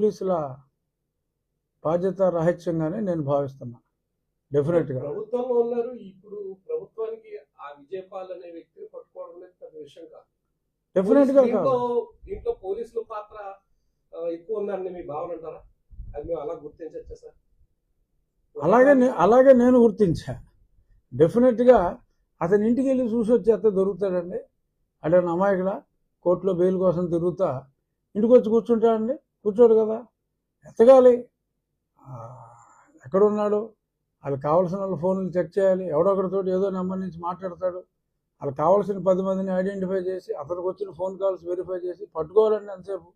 పోలీసుల బాధ్యత రాహిత్యంగానే నేను భావిస్తున్నా. డెఫినెట్గా ప్రభుత్వంలో ఉన్నారు. ఇప్పుడు ప్రభుత్వానికి ఆ విజయపాల్ అనే వ్యక్తిని పట్టుకోవడం అనేది పెద్ద విషయం కాదు. డెఫినెట్గా కాదు. దీంట్లో పోలీసుల పాత్ర ఎక్కువ ఉందని మీ భావన అంటారా? అది మేము అలా గుర్తించచ్చా సార్? అలాగే నేను గుర్తించా. డెఫినెట్గా అతని ఇంటికి వెళ్ళి చూసి వచ్చేస్తే దొరుకుతాడండి. అంటే అమాయకుడా కోర్టులో బెయిల్ కోసం తిరుగుతా ఇంటికి వచ్చి కూర్చుంటాడండి? కూర్చోడు కదా, ఎత్తగాలి. ఎక్కడున్నాడు, వాళ్ళకి కావాల్సిన వాళ్ళ ఫోన్లు చెక్ చేయాలి. ఎవడో ఒకరితో ఏదో నెంబర్ నుంచి మాట్లాడతాడు. వాళ్ళకి కావాల్సిన 10 మందిని ఐడెంటిఫై చేసి అతనికి వచ్చిన ఫోన్ కాల్స్ వెరిఫై చేసి పట్టుకోవాలండి. ఎంతసేపు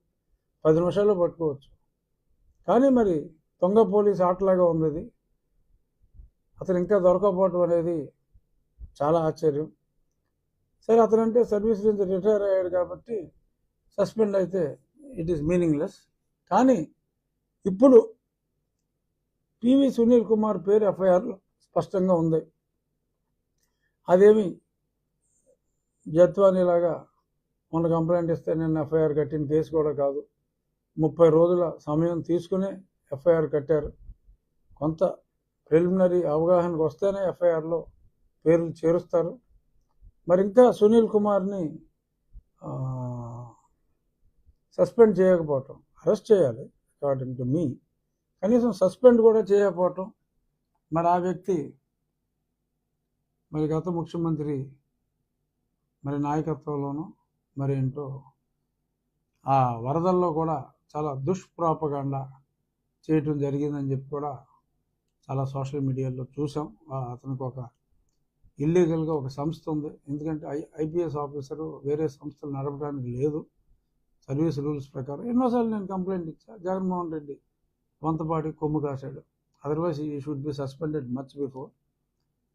10 నిమిషాల్లో పట్టుకోవచ్చు. కానీ మరి దొంగ పోలీస్ ఆటలాగా ఉంది అది. అతను ఇంకా దొరకపోవటం అనేది చాలా ఆశ్చర్యం. సరే, అతనంటే సర్వీస్ నుంచి రిటైర్ అయ్యాడు కాబట్టి సస్పెండ్ అయితే ఇట్ ఈస్ మీనింగ్లెస్. కానీ ఇప్పుడు పివి సునీల్ కుమార్ పేరు ఎఫ్ఐఆర్లో స్పష్టంగా ఉంది. అదేమి జత్వానీలాగా మొన్న కంప్లైంట్ ఇస్తే నేను ఎఫ్ఐఆర్ కట్టిన కేసు కూడా కాదు. 30 రోజుల సమయం తీసుకునే ఎఫ్ఐఆర్ కట్టారు. కొంత ప్రిలిమినరీ అవగాహనకు వస్తేనే ఎఫ్ఐఆర్లో పేర్లు చేరుస్తారు. మరి ఇంకా సునీల్ కుమార్ని సస్పెండ్ చేయకపోవటం, అరెస్ట్ చేయాలి అకార్డింగ్ టు మీ, కనీసం సస్పెండ్ కూడా చేయకపోవటం, మరి ఆ వ్యక్తి మరి గత ముఖ్యమంత్రి మరి నాయకత్వంలోనూ మరి ఏంటో ఆ వరదల్లో కూడా చాలా దుష్ప్రాపగాండా చేయటం జరిగిందని చెప్పి కూడా చాలా సోషల్ మీడియాలో చూసాం. అతనికి ఒక ఇల్లీగల్గా ఒక సంస్థ ఉంది. ఎందుకంటే ఐపీఎస్ ఆఫీసరు వేరే సంస్థలు నడపడానికి లేదు సర్వీస్ రూల్స్ ప్రకారం. ఎన్నోసార్లు నేను కంప్లైంట్ ఇచ్చా. జగన్మోహన్ రెడ్డి వంతపాటి కొమ్ము కాశాడు. అదర్వైజ్ ఈ should be suspended much before.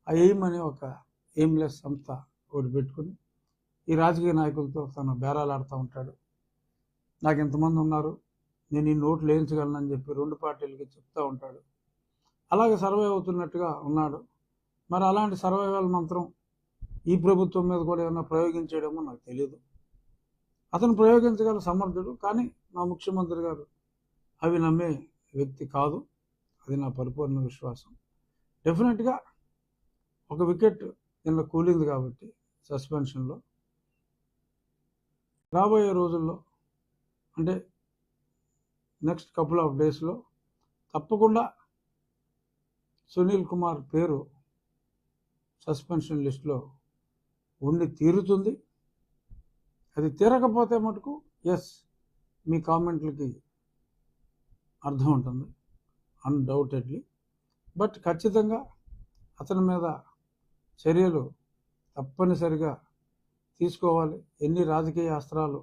ఆ ఎయిమ్ అనే ఒక ఎయిమ్లెస్ సంస్థ ఒకటి పెట్టుకుని ఈ రాజకీయ నాయకులతో తను బేరాలు ఆడుతూ ఉంటాడు. నాకు ఇంతమంది ఉన్నారు, నేను ఈ నోట్లు వేయించగలనని చెప్పి 2 పార్టీలకి చెప్తూ ఉంటాడు. అలాగే సర్వే అవుతున్నట్టుగా ఉన్నాడు. మరి అలాంటి సర్వైవల్ మంత్రం ఈ ప్రభుత్వం మీద కూడా ఏమైనా ప్రయోగించేయడమో నాకు తెలియదు. అతను ప్రయోగించగల సమర్థుడు, కానీ మా ముఖ్యమంత్రి గారు అవి నమ్మే వ్యక్తి కాదు. అది నా పరిపూర్ణ విశ్వాసం. డెఫినెట్గా ఒక వికెట్ నిన్న కూలింది కాబట్టి సస్పెన్షన్లో రాబోయే రోజుల్లో అంటే నెక్స్ట్ కపుల్ ఆఫ్ డేస్లో తప్పకుండా సునీల్ కుమార్ పేరు సస్పెన్షన్ లిస్టులో ఉండి తీరుతుంది. అది తీరకపోతే మటుకు ఎస్, మీ కామెంట్లకి అర్థం ఉంటుంది అన్డౌటెడ్లీ. బట్ ఖచ్చితంగా అతని మీద చర్యలు తప్పనిసరిగా తీసుకోవాలి. ఎన్ని రాజకీయ అస్త్రాలు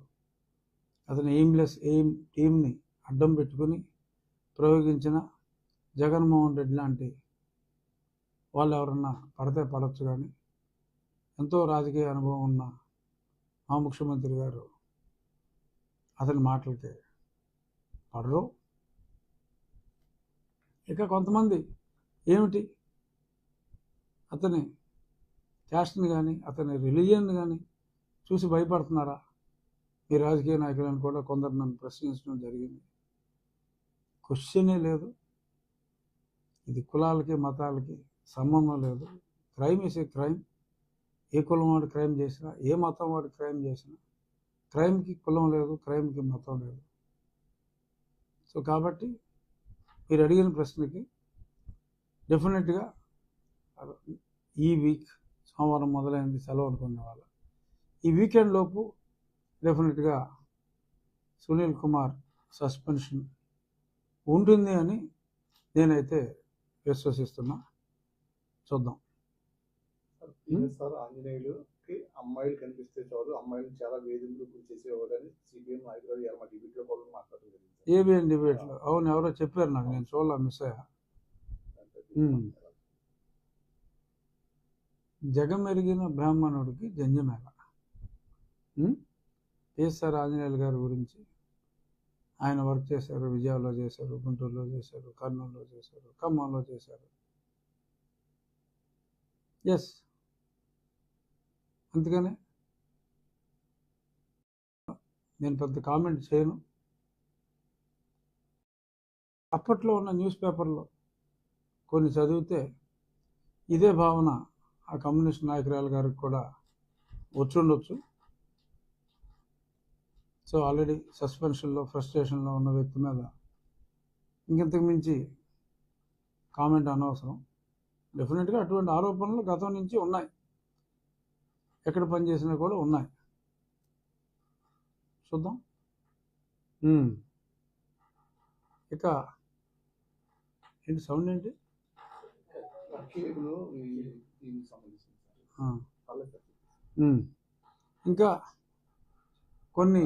అతని ఎయిమ్లెస్ టీంని అడ్డం పెట్టుకుని ప్రయోగించిన జగన్మోహన్ రెడ్డి లాంటి వాళ్ళు ఎవరన్నా పడితే పడవచ్చు, కానీ ఎంతో రాజకీయ అనుభవం ఉన్న మా ముఖ్యమంత్రి గారు అతని మాటలకి పడరు. ఇక కొంతమంది ఏమిటి అతని క్యాస్ట్ని కానీ అతని రిలీజియన్ని కానీ చూసి భయపడుతున్నారా ఈ రాజకీయ నాయకులను కూడా కొందరు నన్ను ప్రశ్నించడం జరిగింది. క్వశ్చనే లేదు. ఇది కులాలకి మతాలకి సంబంధం లేదు. Crime is a crime. ఏ కులం వాడు క్రైమ్ చేసినా, ఏ మతం వాడు క్రైమ్ చేసినా, క్రైమ్కి కులం లేదు, క్రైమ్కి మతం లేదు. సో కాబట్టి మీరు అడిగిన ప్రశ్నకి డెఫినెట్గా ఈ వీక్ సోమవారం మొదలైంది సెలవు అనుకునే వాళ్ళ ఈ వీకెండ్ లోపు డెఫినెట్గా సునీల్ కుమార్ సస్పెన్షన్ ఉంటుంది అని నేనైతే విశ్వసిస్తున్నా. చూద్దాం. సార్, ఆంజనేయులుకి అమ్మాయిలు కనిపిస్తే చాలు అమ్మాయిలు చాలా వేధింపులు గురి చేసేవాడని సిపిఎం నాయకులు మా డిబేట్లో కూడా మాట్లాడడం జరిగింది. ఏబిఎన్ డిబేట్లో అవును, ఎవరో చెప్పారు నాకు, నేను చూడాల మిస్ అయ్యా. జగమెరిగిన బ్రాహ్మణుడికి జంజమేళ. పిఎస్ఆర్ ఆంజనేయులు గారి గురించి ఆయన వర్క్ చేశారు. విజయవాడలో చేశారు, గుంటూరులో చేశారు, కర్నూలులో చేశారు, ఖమ్మంలో చేశారు. ఎస్, అందుకనే నేను పెద్ద కామెంట్ చేయను. అప్పట్లో ఉన్న న్యూస్ పేపర్లో కొన్ని చదివితే ఇదే భావన ఆ కమ్యూనిస్ట్ నాయకురాలు గారికి కూడా వచ్చుండొచ్చు. సో ఆల్రెడీ సస్పెన్షన్లో ఫ్రస్ట్రేషన్లో ఉన్న వ్యక్తి మీద ఇంకెంతకు మించి కామెంట్ అనవసరం. డెఫినెట్గా అటువంటి ఆరోపణలు గతం నుంచి ఉన్నాయి, ఎక్కడ పనిచేసినా కూడా ఉన్నాయి. చూద్దాం. ఇక ఏంటి సౌండ్ ఏంటి? కేబుల్ దీనికి సంబంధించింది ఆ. సార్. ఇంకా కొన్ని